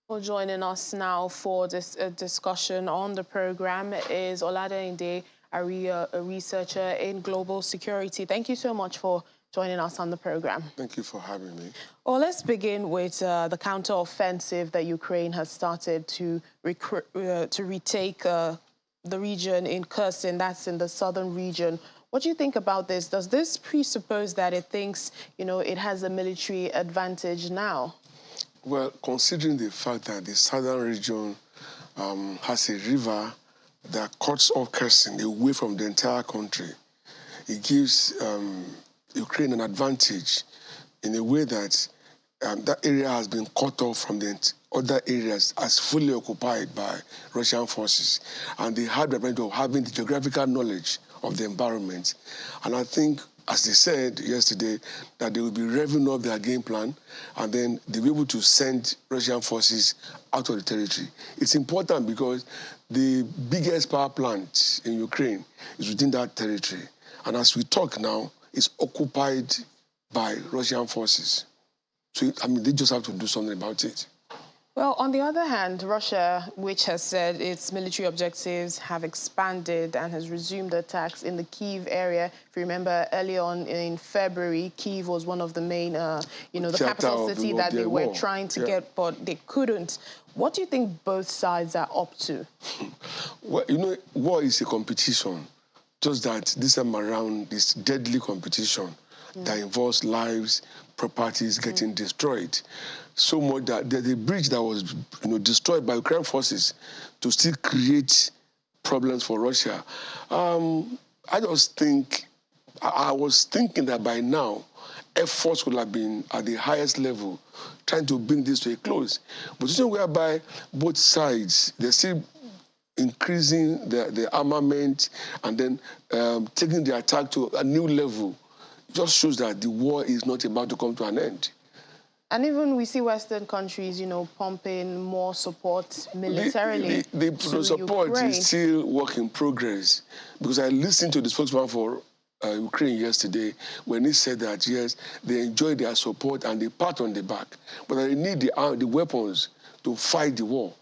Well, joining us now for this discussion on the program is Oladeyinde Aria, a researcher in global security. Thank you so much for joining us on the program. Thank you for having me. Well, let's begin with the counter-offensive that Ukraine has started to retake the region in Kherson, that's in the southern region. What do you think about this? Does this presuppose that it thinks, it has a military advantage now? Well, considering the fact that the southern region has a river that cuts off Kherson away from the entire country, it gives Ukraine an advantage in a way that that area has been cut off from the other areas as fully occupied by Russian forces. And they had the advantage of having the geographical knowledge of the environment. And I think, as they said yesterday, that they will be revving up their game plan and then they'll be able to send Russian forces out of the territory. It's important because the biggest power plant in Ukraine is within that territory. And as we talk now, it's occupied by Russian forces. So, they just have to do something about it. Well, on the other hand, Russia, which has said its military objectives have expanded and has resumed attacks in the Kyiv area. If you remember, early on in February, Kyiv was one of the main, the capital city that they were trying to get, but they couldn't. What do you think both sides are up to? Well, war is a competition. Just that this time around, this deadly competition that involves lives, properties getting destroyed. So much that the bridge that was destroyed by Ukrainian forces to still create problems for Russia. I just think, I was thinking that by now, efforts would have been at the highest level trying to bring this to a close. But situation whereby both sides, they're still increasing the armament and then taking the attack to a new level, just shows that the war is not about to come to an end. And even we see Western countries, pumping more support militarily the support Ukraine. Is still work in progress. Because I listened to the spokesman for Ukraine yesterday when he said that, yes, they enjoy their support and they pat on the back, but they need the weapons to fight the war.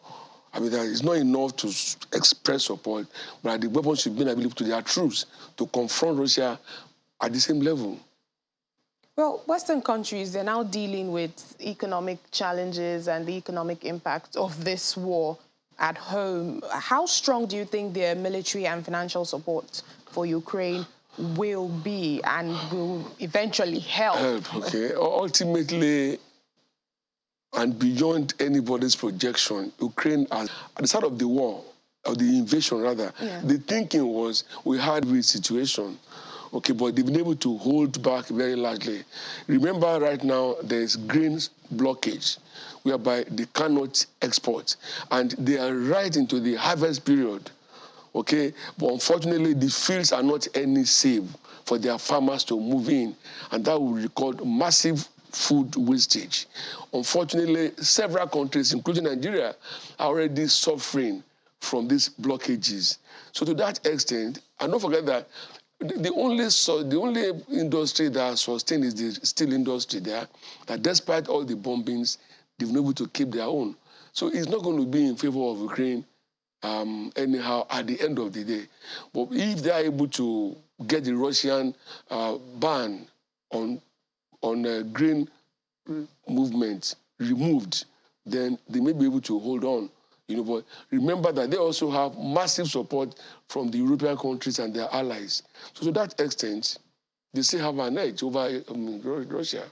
That it's not enough to express support, but the weapons should be available to their troops to confront Russia at the same level. Well, Western countries, they're now dealing with economic challenges and the economic impact of this war at home. How strong do you think their military and financial support for Ukraine will be and will eventually help? Okay. Ultimately, and beyond anybody's projection, Ukraine, at the start of the war, or the invasion rather, the thinking was we had a situation. Okay, but they've been able to hold back very largely. Remember, right now, there's grain blockage, whereby they cannot export. And they are right into the harvest period, okay? But unfortunately, the fields are not any safe for their farmers to move in. And that will record massive food wastage. Unfortunately, several countries, including Nigeria, are already suffering from these blockages. So to that extent, and don't forget that the only industry that sustained is the steel industry there, that despite all the bombings, they've been able to keep their own. So it's not going to be in favor of Ukraine anyhow at the end of the day. But if they are able to get the Russian ban on grain movement removed, then they may be able to hold on. But remember that they also have massive support from the European countries and their allies. So to that extent, they still have an edge over Russia.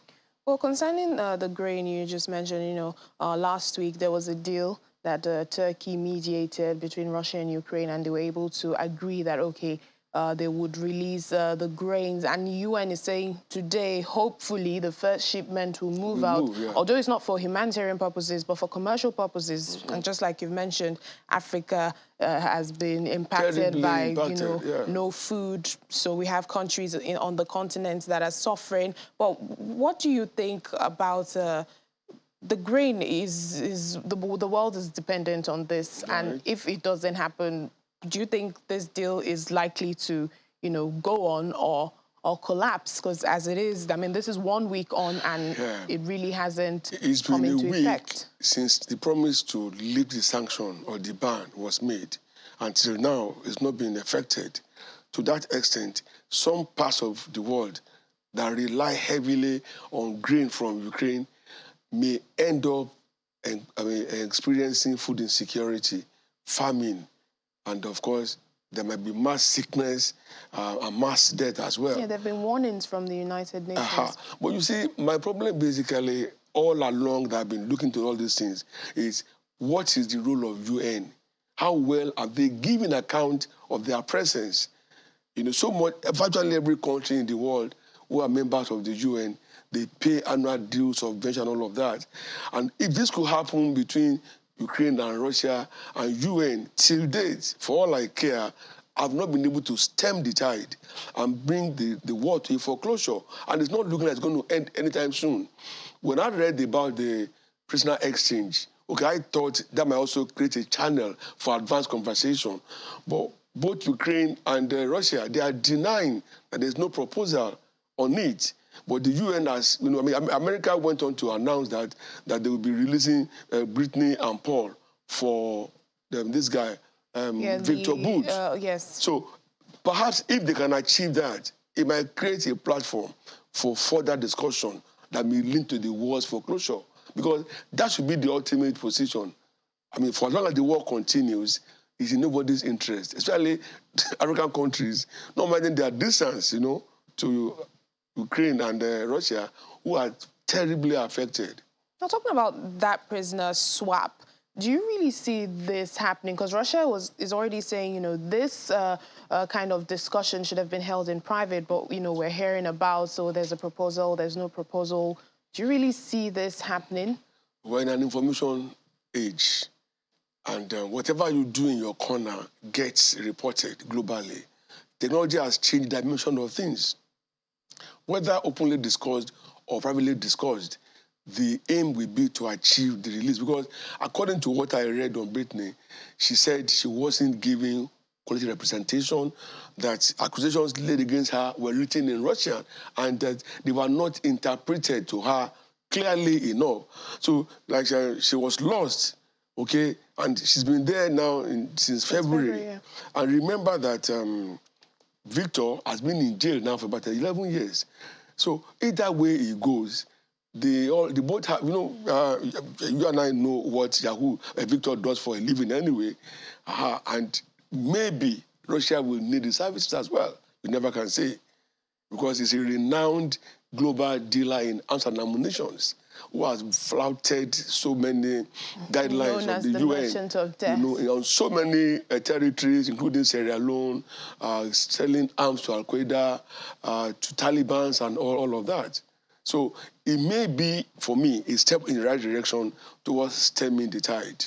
Well, concerning the grain you just mentioned, last week there was a deal that Turkey mediated between Russia and Ukraine, and they were able to agree that, okay, they would release the grains. And the UN is saying today, hopefully, the first shipment will move out, although it's not for humanitarian purposes, but for commercial purposes. And just like you've mentioned, Africa has been impacted by, no food. So we have countries on the continent that are suffering. But what do you think about the grain the world is dependent on this, and if it doesn't happen, do you think this deal is likely to, go on, or collapse? Because as it is, I mean, this is 1 week on and it really hasn't It's come been a into week effect. since the promise to lift the sanction or the ban was made. Until now, it's not been affected. To that extent, some parts of the world that rely heavily on grain from Ukraine may end up experiencing food insecurity, famine, and of course, there might be mass sickness and mass death as well. Yeah, there have been warnings from the United Nations. But you see, my problem basically all along that I've been looking to all these things is what is the role of UN? How well are they giving account of their presence? You know, so much, virtually every country in the world who are members of the UN, they pay annual dues, subvention, all of that. And if this could happen between Ukraine and Russia and UN till date, for all I care, I've not been able to stem the tide and bring the war to a foreclosure. And it's not looking like it's going to end anytime soon. When I read about the prisoner exchange, okay, I thought that might also create a channel for advanced conversation. But both Ukraine and Russia, they are denying that there's no proposal on it. But the UN has, you know, I mean, America went on to announce that they will be releasing Brittany and Paul for this guy, Victor Boot. Yes. So perhaps if they can achieve that, it might create a platform for further discussion that may lead to the war's foreclosure. Because that should be the ultimate position. I mean, for as long as the war continues, it's in nobody's interest, especially African countries, not minding their distance, you know, to Ukraine and Russia, who are terribly affected. Now, talking about that prisoner swap, do you really see this happening? Because Russia is already saying, you know, this kind of discussion should have been held in private, but, you know, we're hearing about, so there's a proposal, there's no proposal. Do you really see this happening? We're in an information age, and whatever you do in your corner gets reported globally. Technology has changed the dimension of things. Whether openly discussed or privately discussed, the aim will be to achieve the release. Because according to what I read on Brittany, she said she wasn't giving quality representation, that accusations laid against her were written in Russian, and that they were not interpreted to her clearly enough. So, like, she was lost, okay? And she's been there now since February. Yeah. And remember that Victor has been in jail now for about 11 years. So either way it goes, they both have, you know, you and I know what Victor does for a living anyway. And maybe Russia will need the services as well. You never can say. Because he's a renowned global dealer in arms and ammunition who has flouted so many guidelines of the UN, of death. You know, on so many territories, including Sierra Leone, selling arms to Al-Qaeda, to Taliban, and all of that. So it may be, for me, a step in the right direction towards stemming the tide.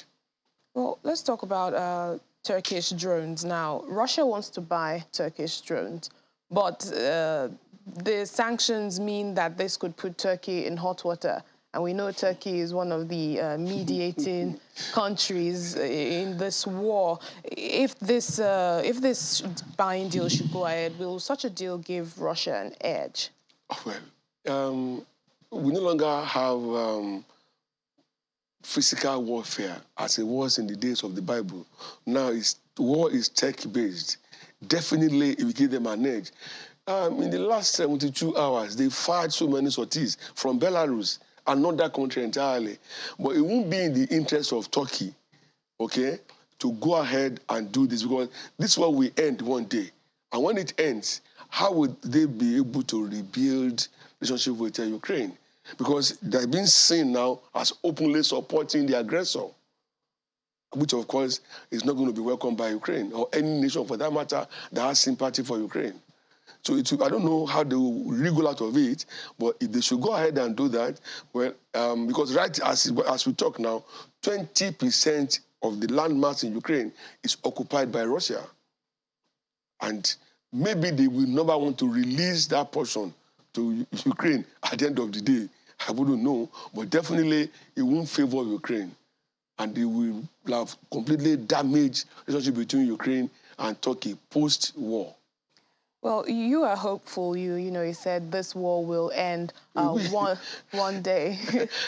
Well, let's talk about Turkish drones now. Russia wants to buy Turkish drones, but the sanctions mean that this could put Turkey in hot water. And we know Turkey is one of the mediating countries in this war. If this buying deal should go ahead, will such a deal give Russia an edge? Well, we no longer have physical warfare as it was in the days of the Bible. Now, war is tech-based. Definitely, it will give them an edge. In the last 72 hours, they fired so many sorties from Belarus, another country entirely. But it won't be in the interest of Turkey, okay, to go ahead and do this, because this war will end one day. And when it ends, how would they be able to rebuild relationship with Ukraine? Because they're being seen now as openly supporting the aggressor, which, of course, is not going to be welcomed by Ukraine or any nation, for that matter, that has sympathy for Ukraine. So I don't know how they will wriggle out of it, but if they should go ahead and do that, well, because right as we talk now, 20% of the landmass in Ukraine is occupied by Russia. And maybe they will never want to release that portion to Ukraine at the end of the day. I wouldn't know, but definitely it won't favor Ukraine. And it will have completely damaged the relationship between Ukraine and Turkey post-war. Well, you are hopeful. You said this war will end one day.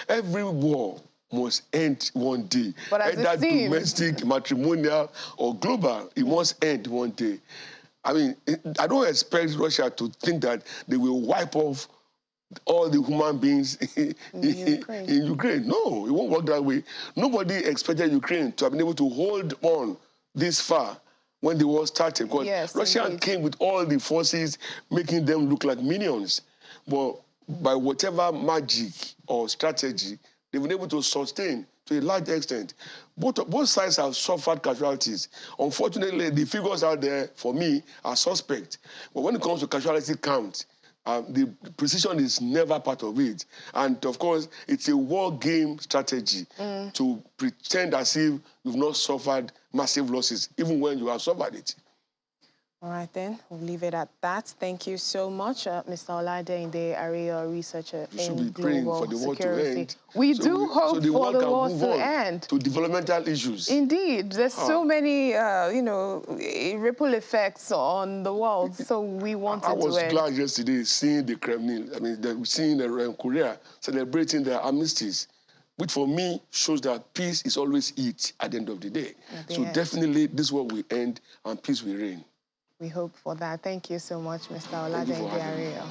Every war must end one day. But as it Either seems, domestic, matrimonial, or global, it must end one day. I mean, I don't expect Russia to think that they will wipe off all the human beings in Ukraine. No, it won't work that way. Nobody expected Ukraine to have been able to hold on this far when the war started, because Russia came with all the forces, making them look like minions. But by whatever magic or strategy, they've been able to sustain to a large extent. Both sides have suffered casualties. Unfortunately, the figures out there, for me, are suspect. But when it comes to casualty count, the precision is never part of it. And of course, it's a war game strategy to pretend as if you've not suffered massive losses, even when you have suffered it. All right, then. We'll leave it at that. Thank you so much, Mr. Oladende Ario, researcher in global for the war security. to end. We do hope the for the can war move to on end. To developmental issues. Indeed. There's so many, ripple effects on the world, so we want it to end. I was glad yesterday seeing the Kremlin, seeing Korea celebrating their armistice, which for me shows that peace is always it at the end of the day. So definitely this war will end and peace will reign. We hope for that. Thank you so much, Mr. Oladende Ario.